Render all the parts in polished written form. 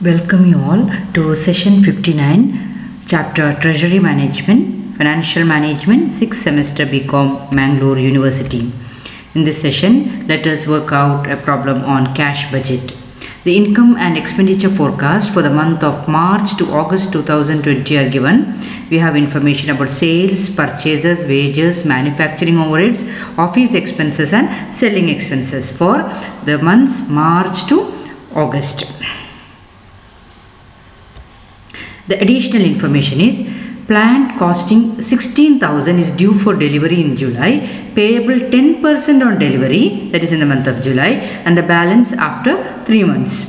Welcome you all to session 59, chapter Treasury Management, Financial Management, 6th semester BCom, Mangalore University. In this session, let us work out a problem on cash budget. The income and expenditure forecast for the month of March to August 2020 are given. We have information about sales, purchases, wages, manufacturing overheads, office expenses and selling expenses for the months March to August. The additional information is plant costing 16,000 is due for delivery in July, payable 10% on delivery, that is in the month of July, and the balance after 3 months.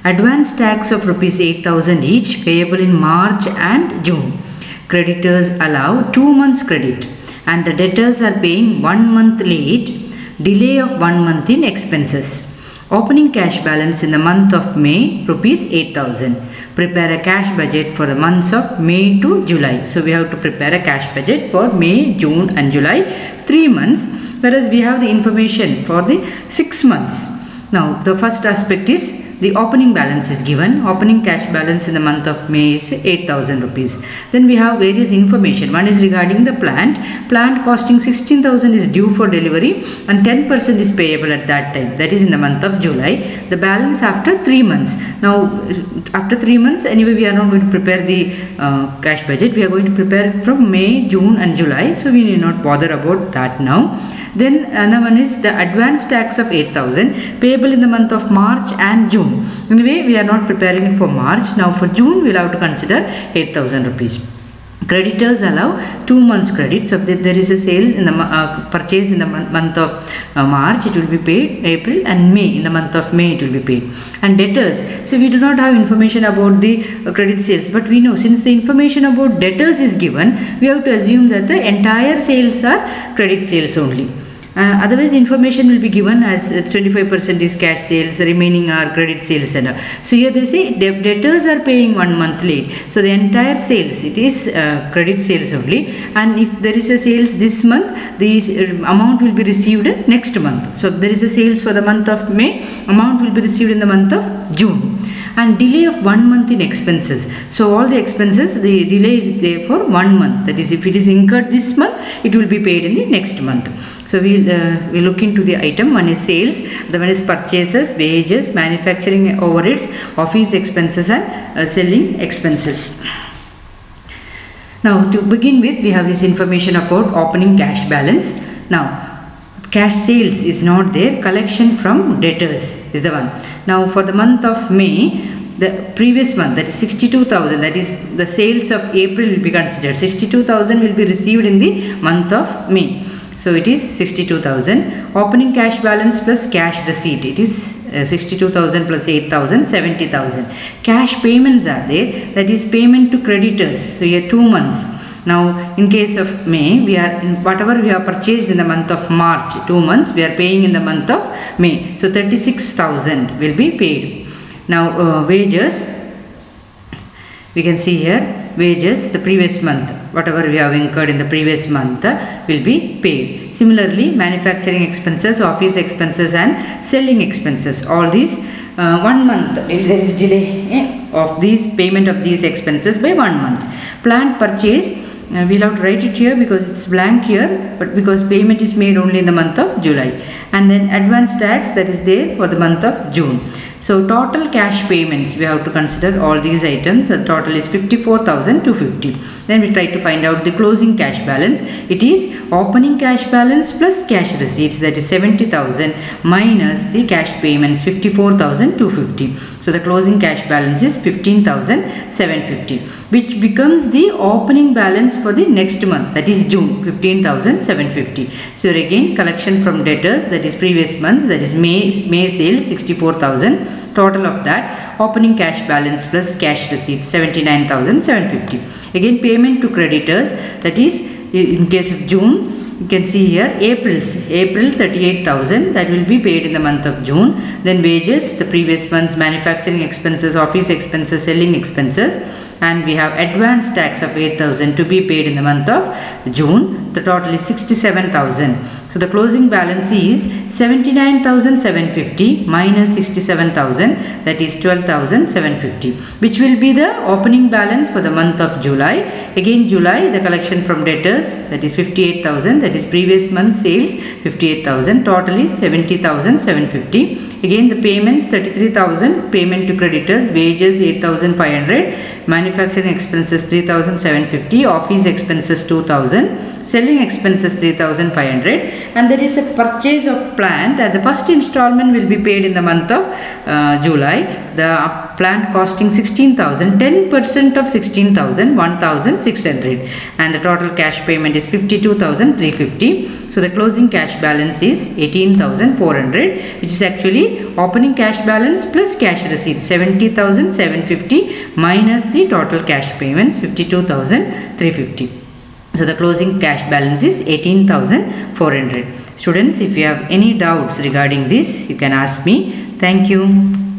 Advance tax of rupees 8,000 each, payable in March and June. Creditors allow 2 months credit and the debtors are paying 1 month late, delay of 1 month in expenses. Opening cash balance in the month of May, rupees 8,000. Prepare a cash budget for the months of May to July. So we have to prepare a cash budget for May, June and July, 3 months, whereas we have the information for the 6 months. Now the first aspect is the opening balance is given. Opening cash balance in the month of May is 8,000 rupees. Then we have various information. One is regarding the plant. Plant costing 16,000 is due for delivery and 10% is payable at that time. That is in the month of July. The balance after 3 months. Now after 3 months, anyway we are not going to prepare the cash budget. We are going to prepare it from May, June and July. So we need not bother about that now. Then another one is the advance tax of 8,000 payable in the month of March and June. Anyway, we are not preparing it for March. Now for June, we will have to consider 8,000 rupees. Creditors allow 2 months credit. So if there is a sale in the purchase in the month of March, it will be paid April, and May, in the month of May, it will be paid. And debtors, so we do not have information about the credit sales, but we know since the information about debtors is given, we have to assume that the entire sales are credit sales only. Otherwise information will be given as 25% is cash sales, remaining are credit sales. So here they say debtors are paying 1 month late. So the entire sales, it is credit sales only, and if there is a sales this month, the amount will be received next month. So if there is a sales for the month of May, amount will be received in the month of June. And delay of 1 month in expenses. So all the expenses, the delay is there for 1 month. That is, if it is incurred this month, it will be paid in the next month. So we'll look into the item. One is sales, the one is purchases, wages, manufacturing overheads, office expenses and selling expenses. Now to begin with, we have this information about opening cash balance. Now cash sales is not there. Collection from debtors is the one. Now for the month of May, the previous month, that is 62,000, that is the sales of April will be considered. 62,000 will be received in the month of May. So it is 62,000. Opening cash balance plus cash receipt, it is 62,000 plus 8,000, 70,000. Cash payments are there, that is payment to creditors. So here 2 months. Now in case of May, we are in whatever we have purchased in the month of March, 2 months, we are paying in the month of May. So 36,000 will be paid. Now wages, we can see here wages, the previous month, whatever we have incurred in the previous month will be paid. Similarly, manufacturing expenses, office expenses and selling expenses, all these 1 month, if there is delay of these payment of these expenses by 1 month. Plant purchase, we'll have to write it here because it's blank here, but because payment is made only in the month of July. And then advance tax, that is there for the month of June. So total cash payments, we have to consider all these items. The total is 54,250. Then we try to find out the closing cash balance. It is opening cash balance plus cash receipts, that is 70,000 minus the cash payments 54,250. So the closing cash balance is 15,750, which becomes the opening balance for the next month, that is June, 15,750. So again collection from debtors, that is previous months, that is May sales 64,000. Total of that opening cash balance plus cash receipts 79,750. Again payment to creditors, that is in case of June, you can see here April 38,000, that will be paid in the month of June. Then wages, the previous month's manufacturing expenses, office expenses, selling expenses, and we have advance tax of 8,000 to be paid in the month of June. The total is 67,000. So the closing balance is 79,750 minus 67,000, that is 12,750, which will be the opening balance for the month of July. Again July, the collection from debtors, that is 58,000, that is previous month sales 58,000, total is 70,750. Again the payments 33,000, payment to creditors, wages 8,500, manufacturing expenses 3,750, office expenses 2,000, selling expenses 3,500, and there is a purchase of plant. The first installment will be paid in the month of July. The plant costing 16,000, 10% of 16,000, 1,600, and the total cash payment is 52,350. So the closing cash balance is 18,400, which is actually opening cash balance plus cash receipt 70,750 minus the total cash payments 52,350. So the closing cash balance is 18,400. Students, if you have any doubts regarding this, you can ask me. Thank you.